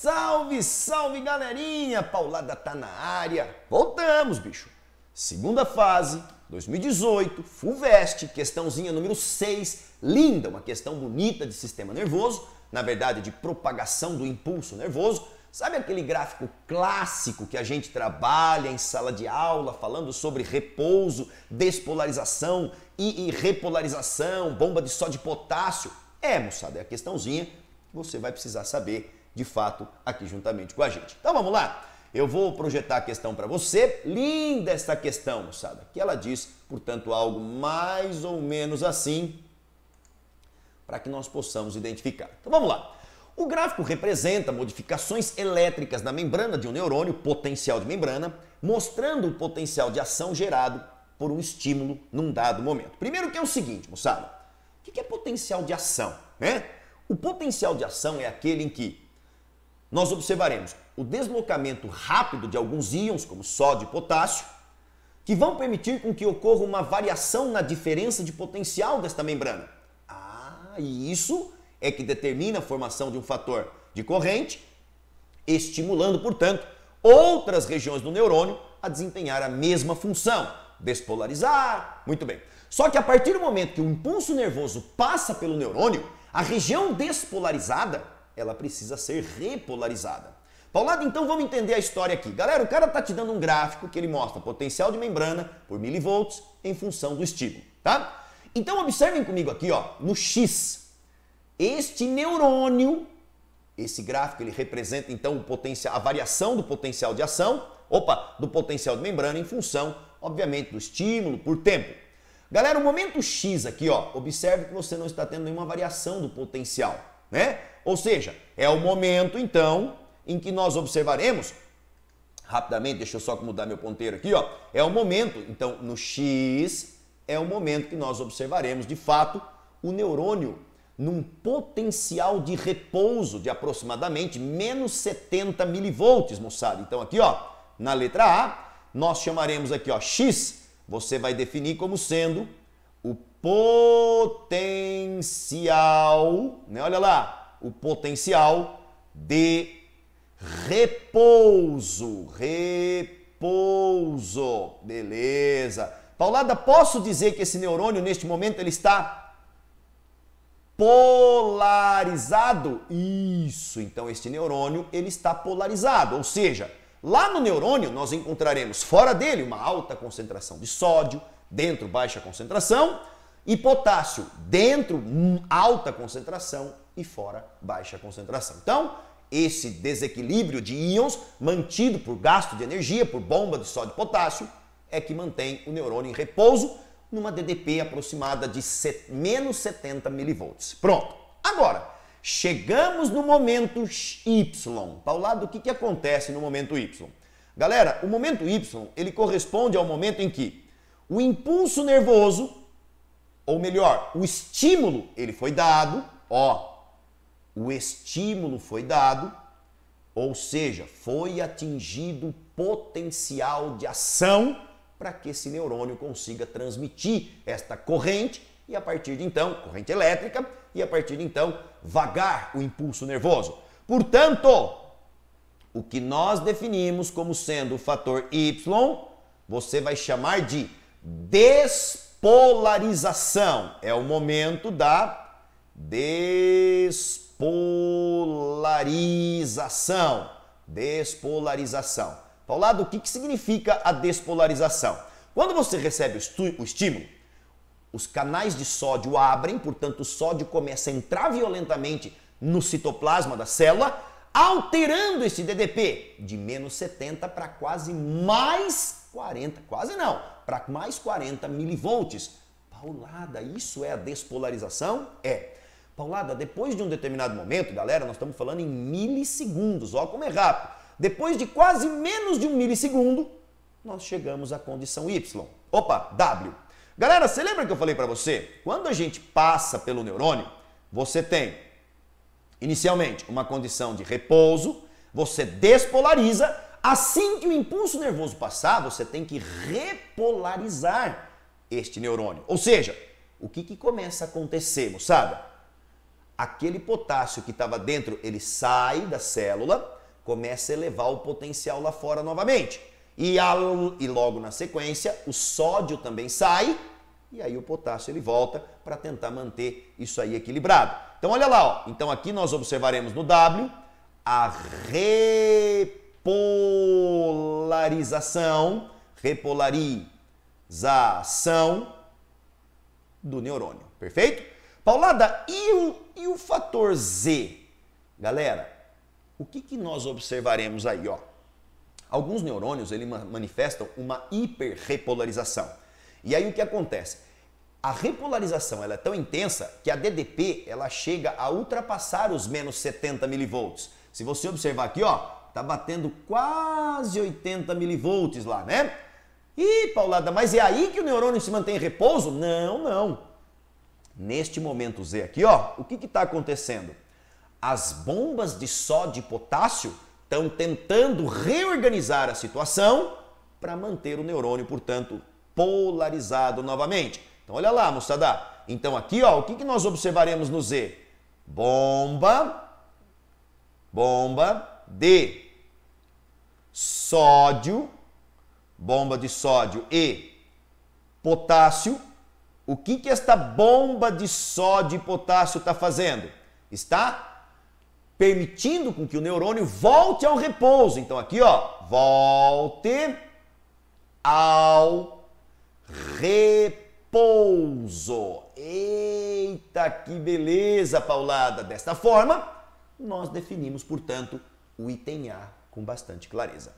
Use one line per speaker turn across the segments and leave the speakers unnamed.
Salve, salve, galerinha! Paulada tá na área. Voltamos, bicho. Segunda fase, 2018, FUVEST, questãozinha número 6. Linda, uma questão bonita de sistema nervoso, na verdade de propagação do impulso nervoso. Sabe aquele gráfico clássico que a gente trabalha em sala de aula, falando sobre repouso, despolarização e repolarização, bomba de sódio e potássio? Moçada, é a questãozinha que você vai precisar saber, de fato, aqui juntamente com a gente. Então vamos lá, eu vou projetar a questão para você. Linda essa questão, moçada, que ela diz, portanto, algo mais ou menos assim, para que nós possamos identificar. Então vamos lá. O gráfico representa modificações elétricas na membrana de um neurônio, potencial de membrana, mostrando o potencial de ação gerado por um estímulo num dado momento. Primeiro que é o seguinte, moçada, o que é potencial de ação, né? O potencial de ação é aquele em que nós observaremos o deslocamento rápido de alguns íons, como sódio e potássio, que vão permitir com que ocorra uma variação na diferença de potencial desta membrana. E isso é que determina a formação de um fator de corrente, estimulando, portanto, outras regiões do neurônio a desempenhar a mesma função, despolarizar. Muito bem. Só que a partir do momento que o impulso nervoso passa pelo neurônio, a região despolarizada, ela precisa ser repolarizada. Paulado, então vamos entender a história aqui. Galera, o cara está te dando um gráfico que ele mostra potencial de membrana por milivolts em função do estímulo, tá? Então observem comigo aqui, ó, no X. Este neurônio, esse gráfico, ele representa então o potencial, a variação do potencial de ação, do potencial de membrana em função, obviamente, do estímulo por tempo. Galera, o momento X aqui, ó, observe que você não está tendo nenhuma variação do potencial, né? Ou seja, é o momento então em que nós observaremos, rapidamente, deixa eu só mudar meu ponteiro aqui, ó, é o momento, então, no X, é o momento que nós observaremos, de fato, o neurônio num potencial de repouso de aproximadamente menos 70 milivolts, moçada. Então aqui, ó, na letra A, nós chamaremos aqui, ó, X, você vai definir como sendo o potencial, né? Olha lá, o potencial de repouso. Repouso. Beleza. Paulada, posso dizer que esse neurônio, neste momento, ele está polarizado? Isso, então este neurônio ele está polarizado, ou seja, lá no neurônio nós encontraremos fora dele uma alta concentração de sódio, dentro baixa concentração, e potássio, dentro alta concentração e fora baixa concentração. Então, esse desequilíbrio de íons mantido por gasto de energia, por bomba de sódio e potássio, é que mantém o neurônio em repouso numa DDP aproximada de menos 70 milivolts. Pronto. Agora, chegamos no momento Y. Paulado, o que acontece no momento Y? Galera, o momento Y, ele corresponde ao momento em que o impulso nervoso, ou melhor, o estímulo, ele foi dado, ó, o estímulo foi dado, ou seja, foi atingido o potencial de ação para que esse neurônio consiga transmitir esta corrente e a partir de então, corrente elétrica, e a partir de então, vagar o impulso nervoso. Portanto, o que nós definimos como sendo o fator Y, você vai chamar de despolarização. É o momento da despolarização. Despolarização. Paulado, o que significa a despolarização? Quando você recebe o estímulo, os canais de sódio abrem, portanto o sódio começa a entrar violentamente no citoplasma da célula, alterando esse DDP de menos 70 para quase mais 40, quase não, para mais 40 milivolts. Paulada, isso é a despolarização? É. Paulada, depois de um determinado momento, galera, nós estamos falando em milissegundos, ó como é rápido. Depois de quase menos de um milissegundo, nós chegamos à condição Y. W. Galera, você lembra que eu falei para você? Quando a gente passa pelo neurônio, você tem, inicialmente, uma condição de repouso, você despolariza, assim que o impulso nervoso passar, você tem que repolarizar este neurônio. Ou seja, o que começa a acontecer, moçada? aquele potássio que estava dentro, ele sai da célula, começa a elevar o potencial lá fora novamente. E logo na sequência, o sódio também sai, e aí o potássio ele volta para tentar manter isso aí equilibrado. Então olha lá, ó. Então aqui nós observaremos no W a repolarização do neurônio, perfeito? Paulada, e o fator Z? Galera, o que nós observaremos aí, ó? Alguns neurônios, eles manifestam uma hiperrepolarização. E aí o que acontece? A repolarização ela é tão intensa que a DDP ela chega a ultrapassar os menos 70 milivolts. Se você observar aqui, ó, tá batendo quase 80 milivolts lá, né? Ih, Paulada, mas é aí que o neurônio se mantém em repouso? Não, não. Neste momento Z aqui, ó, o que está acontecendo? As bombas de sódio e potássio estão tentando reorganizar a situação para manter o neurônio, portanto, polarizado novamente. Então, olha lá, moçada. Então, aqui, ó, o que nós observaremos no Z? Bomba de sódio, bomba de sódio e potássio. O que esta bomba de sódio e potássio está fazendo? Está permitindo com que o neurônio volte ao repouso. Então aqui, ó, volte ao repouso. Eita, que beleza, Paulada! Desta forma, nós definimos, portanto, o item A com bastante clareza.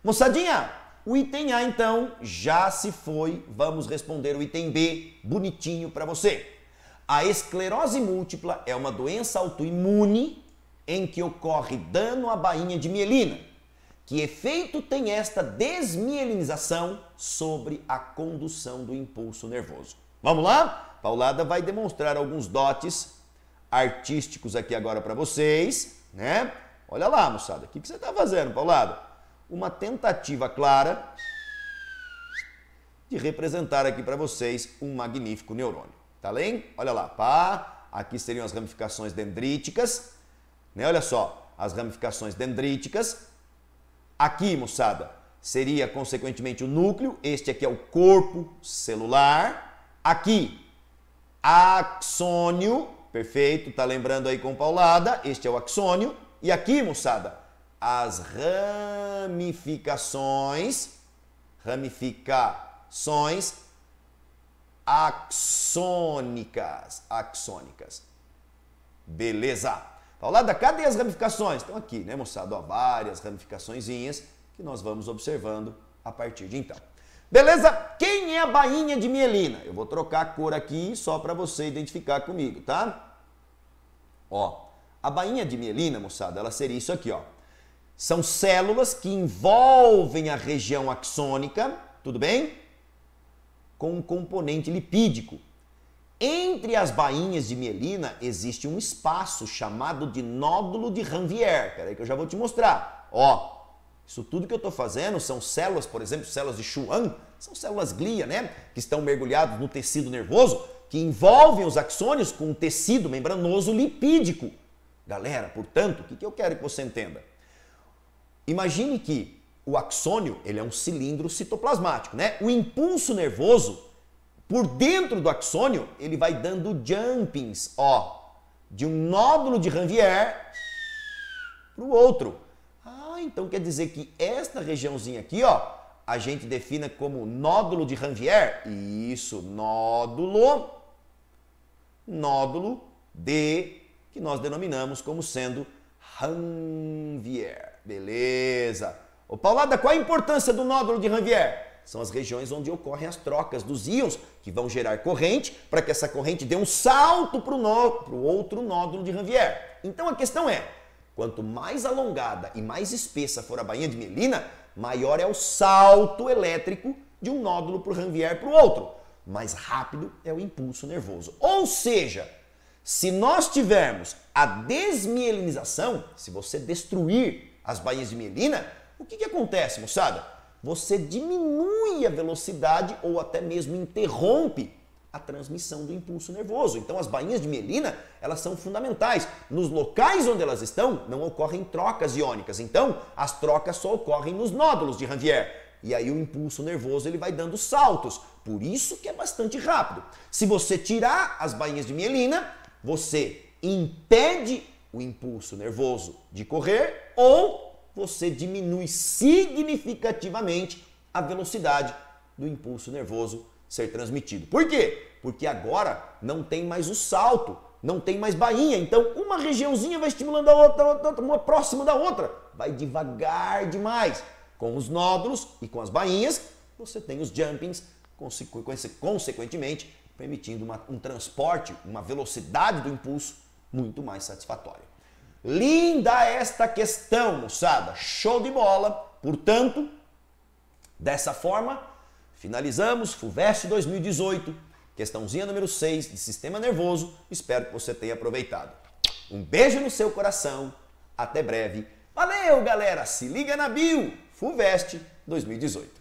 Moçadinha, o item A, então, já se foi. Vamos responder o item B, bonitinho para você. A esclerose múltipla é uma doença autoimune em que ocorre dano à bainha de mielina. Que efeito tem esta desmielinização sobre a condução do impulso nervoso? Vamos lá? Paulada vai demonstrar alguns dotes artísticos aqui agora para vocês, né? Olha lá, moçada, o que você está fazendo, Paulada? Uma tentativa clara de representar aqui para vocês um magnífico neurônio. Tá bem? Olha lá, pá, aqui seriam as ramificações dendríticas, né? Olha só, as ramificações dendríticas. Aqui, moçada, seria consequentemente o núcleo, este aqui é o corpo celular. Aqui, axônio, perfeito, tá lembrando aí com Paulada, este é o axônio. E aqui, moçada, as ramificações axônicas. Beleza. Paulada, cadê as ramificações? Estão aqui, né, moçada? Ó, várias ramificaçõezinhas que nós vamos observando a partir de então. Beleza? Quem é a bainha de mielina? Eu vou trocar a cor aqui só para você identificar comigo, tá? Ó, a bainha de mielina, moçada, ela seria isso aqui, ó. São células que envolvem a região axônica, tudo bem? Com um componente lipídico. Entre as bainhas de mielina existe um espaço chamado de nódulo de Ranvier. Espera aí que eu já vou te mostrar. Ó, isso tudo que eu estou fazendo são células, por exemplo, células de Schwann, são células glia, né? Que estão mergulhadas no tecido nervoso, que envolvem os axônios com um tecido membranoso lipídico. Galera, portanto, o que eu quero que você entenda? Imagine que o axônio, ele é um cilindro citoplasmático, né? O impulso nervoso, por dentro do axônio, ele vai dando jumpings, ó, de um nódulo de Ranvier para o outro. Ah, então quer dizer que esta regiãozinha aqui, ó, a gente define como nódulo de Ranvier. Isso, nódulo de, que nós denominamos como sendo Ranvier. Beleza. Ô, Paulada, qual a importância do nódulo de Ranvier? São as regiões onde ocorrem as trocas dos íons que vão gerar corrente para que essa corrente dê um salto para o outro nódulo de Ranvier. Então a questão é, quanto mais alongada e mais espessa for a bainha de mielina, maior é o salto elétrico de um nódulo para o Ranvier para o outro. Mais rápido é o impulso nervoso. Ou seja, se nós tivermos a desmielinização, se você destruir as bainhas de mielina, o que acontece, moçada? Você diminui a velocidade ou até mesmo interrompe a transmissão do impulso nervoso. Então as bainhas de mielina, elas são fundamentais. Nos locais onde elas estão, não ocorrem trocas iônicas. Então as trocas só ocorrem nos nódulos de Ranvier. E aí o impulso nervoso ele vai dando saltos. Por isso que é bastante rápido. Se você tirar as bainhas de mielina, você impede o impulso nervoso de correr ou você diminui significativamente a velocidade do impulso nervoso ser transmitido. Por quê? Porque agora não tem mais o salto, não tem mais bainha. Então uma regiãozinha vai estimulando a outra, uma próxima da outra. Vai devagar demais. Com os nódulos e com as bainhas, você tem os jumpings, consequentemente, permitindo um transporte, uma velocidade do impulso muito mais satisfatória. Linda esta questão, moçada. Show de bola. Portanto, dessa forma, finalizamos FUVEST 2018, questãozinha número 6 de sistema nervoso. Espero que você tenha aproveitado. Um beijo no seu coração. Até breve. Valeu, galera. Se liga na bio. FUVEST 2018.